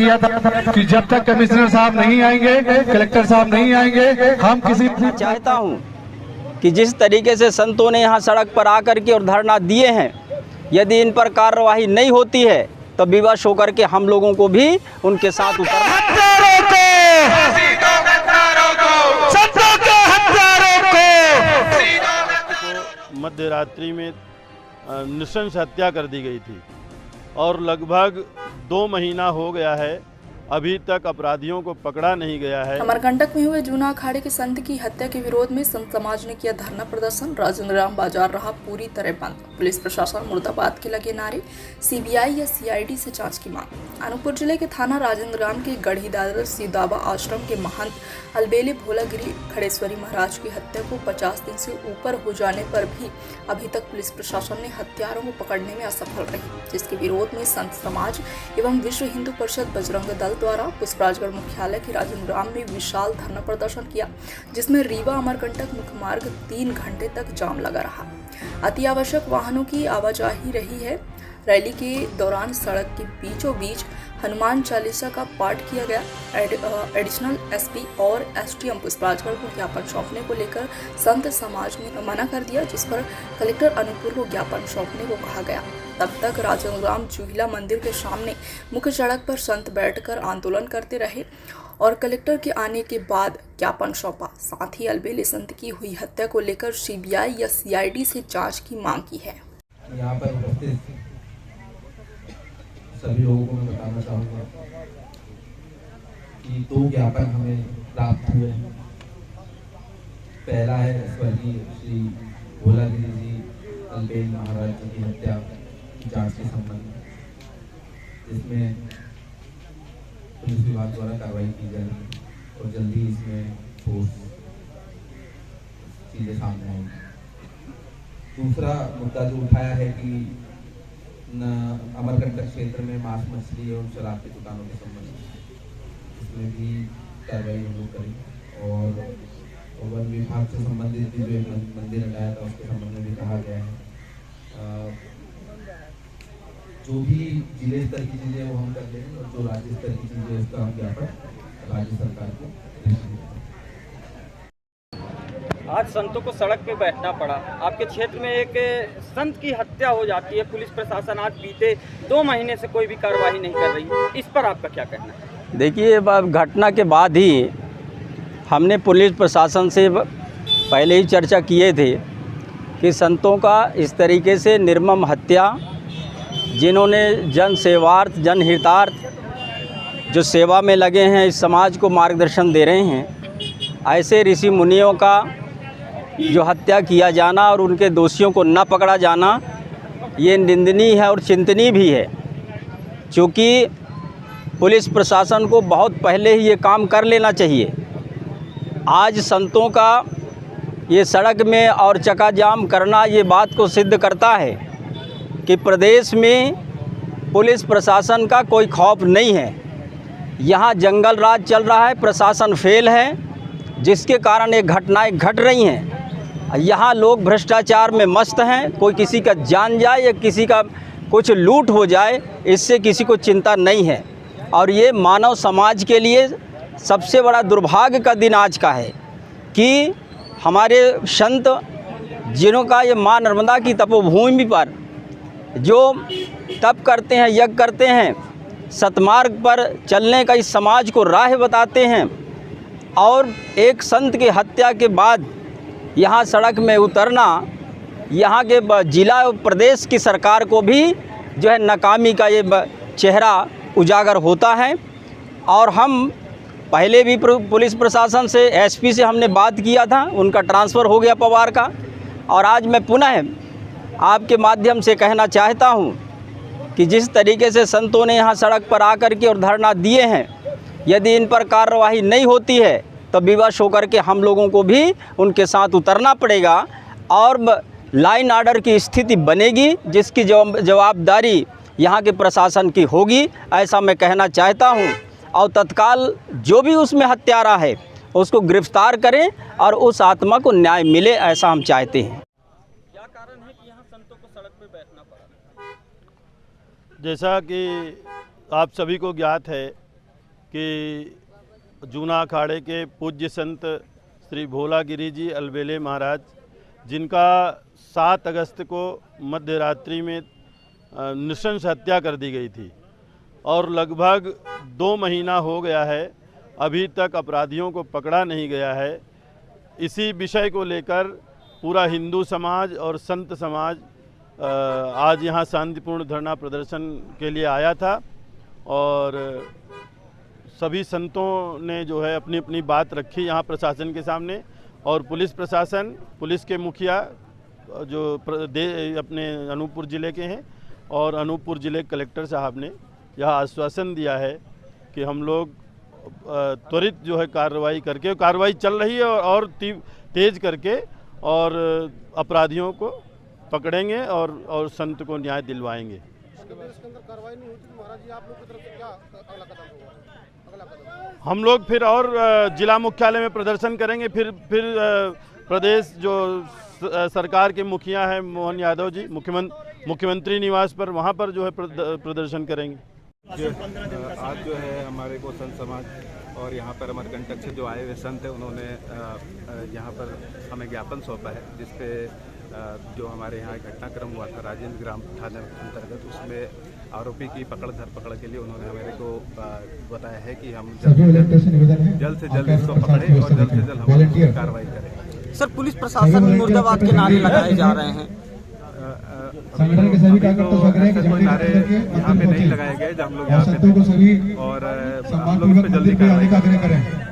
किया था कि जब तक कमिश्नर साहब नहीं आएंगे, कलेक्टर साहब नहीं आएंगे, हम किसी चाहता हूँ कि जिस तरीके से संतों ने यहाँ सड़क पर आकर के और धरना दिए हैं, यदि इन पर कार्रवाई नहीं होती है तो विवश होकर के हम लोगों को भी उनके साथ उतरना। मध्य रात्रि में नृशंस हत्या कर दी गई थी और लगभग 2 महीना हो गया है, अभी तक अपराधियों को पकड़ा नहीं गया है। अमरकंटक में हुए जूना अखाड़े के संत की हत्या के विरोध में संत समाज ने किया धरना प्रदर्शन। राजेंद्र राम बाजार रहा पूरी तरह बंद। पुलिस प्रशासन मुर्दाबाद के लगे नारे। सीबीआई या सीआईडी से जांच की मांग। अनूपपुर जिले के थाना राजेंद्र राम के गढ़ी दादर सिदाबा आश्रम के महंत अलबेले भोलागिरी खड़ेश्वरी महाराज की हत्या को 50 दिन से ऊपर हो जाने पर भी अभी तक पुलिस प्रशासन ने हत्यारों को पकड़ने में असफल रही, जिसके विरोध में संत समाज एवं विश्व हिंदू परिषद बजरंग दल द्वारा पुष्पराजगढ़ मुख्यालय के राजेंद्र राम में विशाल धरना प्रदर्शन किया, जिसमें रीवा अमरकंटक मुख्य मार्ग 3 घंटे तक जाम लगा रहा। अति आवश्यक वाहनों की आवाजाही रही है। रैली के दौरान सड़क के बीचों बीच हनुमान चालीसा का पाठ किया गया। एडिशनल एसपी और एसडीएम पुष्पराजगढ़ को ज्ञापन सौंपने को लेकर संत समाज ने मना कर दिया, जिस पर कलेक्टर अनूपपुर को ज्ञापन सौंपने को कहा गया। तब तक राजेंद्र राम चूहिला मंदिर के सामने मुख्य सड़क पर संत बैठकर आंदोलन करते रहे और कलेक्टर के आने के बाद ज्ञापन सौंपा। साथ ही अलबेले संत की हुई हत्या को लेकर सीबीआई या सीआईडी से जांच की मांग की है। यहाँ पर उपस्थित सभी लोगों को मैं बताना चाहूँगा कि 2 ज्ञापन हमें प्राप्त हुए हैं। पहला है स्वर्गीय श्री भोलागिरी जी अलबेल महाराज जी की हत्या की जांच के संबंध में, जिसमें पुलिस विभाग द्वारा कार्रवाई की जाएगी और जल्दी इसमें ठोस चीजें सामने आएंगी। दूसरा मुद्दा जो उठाया है कि अमरकंटक क्षेत्र में मांस मछली एवं शराब की दुकानों के संबंध में, इसमें भी कार्रवाई हम लोग करेंगे और वन विभाग से संबंधित भी जो एक मंदिर लगाया था उसके संबंध में भी कहा गया है। जो भी जिले स्तर की चीजें वो हम कर लेंगे और जो राज्य स्तर की चीजें उसका हम ज्ञापन राज्य सरकार को देंगे। आज संतों को सड़क पे बैठना पड़ा। आपके क्षेत्र में एक संत की हत्या हो जाती है, पुलिस प्रशासन आज बीते 2 महीने से कोई भी कार्रवाई नहीं कर रही है, इस पर आपका क्या कहना है? देखिए, घटना के बाद ही हमने पुलिस प्रशासन से पहले ही चर्चा किए थे कि संतों का इस तरीके से निर्मम हत्या, जिन्होंने जन सेवार्थ जन हितार्थ जो सेवा में लगे हैं, इस समाज को मार्गदर्शन दे रहे हैं, ऐसे ऋषि मुनियों का जो हत्या किया जाना और उनके दोषियों को न पकड़ा जाना, ये निंदनीय है और चिंतनीय भी है। क्योंकि पुलिस प्रशासन को बहुत पहले ही ये काम कर लेना चाहिए। आज संतों का ये सड़क में और चक्का जाम करना ये बात को सिद्ध करता है कि प्रदेश में पुलिस प्रशासन का कोई खौफ नहीं है। यहाँ जंगल राज चल रहा है, प्रशासन फेल है, जिसके कारण ये घटनाएं घट रही हैं। यहाँ लोग भ्रष्टाचार में मस्त हैं। कोई किसी का जान जाए या किसी का कुछ लूट हो जाए, इससे किसी को चिंता नहीं है। और ये मानव समाज के लिए सबसे बड़ा दुर्भाग्य का दिन आज का है कि हमारे संत, जिन्हों का ये माँ नर्मदा की तपोभूमि पर जो तप करते हैं, यज्ञ करते हैं, सतमार्ग पर चलने का इस समाज को राह बताते हैं, और एक संत की हत्या के बाद यहाँ सड़क में उतरना, यहाँ के जिला और प्रदेश की सरकार को भी जो है नाकामी का ये चेहरा उजागर होता है। और हम पहले भी पुलिस प्रशासन से, एसपी से हमने बात किया था, उनका ट्रांसफ़र हो गया पवार का। और आज मैं पुनः आपके माध्यम से कहना चाहता हूँ कि जिस तरीके से संतों ने यहाँ सड़क पर आकर के और धरना दिए हैं, यदि इन पर कार्रवाई नहीं होती है तो विवश होकर के हम लोगों को भी उनके साथ उतरना पड़ेगा और लाइन ऑर्डर की स्थिति बनेगी, जिसकी जवाबदारी यहाँ के प्रशासन की होगी, ऐसा मैं कहना चाहता हूँ। और तत्काल जो भी उसमें हत्यारा है उसको गिरफ्तार करें और उस आत्मा को न्याय मिले, ऐसा हम चाहते हैं। क्या कारण है कि यहाँ संतों को सड़क पर बैठना पड़ा? जैसा कि आप सभी को ज्ञात है कि जूना अखाड़े के पूज्य संत श्री भोलागिरी जी अलबेले महाराज, जिनका 7 अगस्त को मध्य रात्रि में नृशंस हत्या कर दी गई थी और लगभग 2 महीना हो गया है, अभी तक अपराधियों को पकड़ा नहीं गया है। इसी विषय को लेकर पूरा हिंदू समाज और संत समाज आज यहाँ शांतिपूर्ण धरना प्रदर्शन के लिए आया था और सभी संतों ने जो है अपनी अपनी बात रखी यहाँ प्रशासन के सामने और पुलिस प्रशासन, पुलिस के मुखिया जो अपने अनूपपुर ज़िले के हैं और अनूपपुर ज़िले कलेक्टर साहब ने यह आश्वासन दिया है कि हम लोग त्वरित जो है कार्रवाई चल रही है और तेज करके और अपराधियों को पकड़ेंगे और संत को न्याय दिलवाएंगे। इसके अंदर कार्रवाई नहीं होती तो महाराज जी आप लोग की तरफ से क्या अगला कदम होगा? अगला कदम हम लोग फिर और जिला मुख्यालय में प्रदर्शन करेंगे। फिर प्रदेश जो सरकार के मुखिया हैं मोहन यादव जी, मुख्यमंत्री निवास पर, वहाँ पर जो है प्रदर्शन करेंगे। आज जो है हमारे को संत समाज और यहाँ पर अमरकंटक से जो आए हुए संत हैं उन्होंने यहाँ पर हमें ज्ञापन सौंपा है, जिसपे जो हमारे यहाँ घटनाक्रम हुआ था राजेंद्र ग्राम थाने अंतर्गत, उसमें आरोपी की धरपकड़ के लिए उन्होंने हमारे को बताया है कि हम जल्द से जल्द इसको पकड़ें और जल्द से जल्द हम कार्रवाई करें। सर, पुलिस प्रशासन मुर्दाबाद के नारे लगाए जा रहे हैं। संगठन के सभी कार्यकर्ता स्वागत है कोई नारे यहाँ पे नहीं लगाए गए, जब हम लोग यहाँ पे और हम लोग इस पे जल्दी कार्रवाई करें।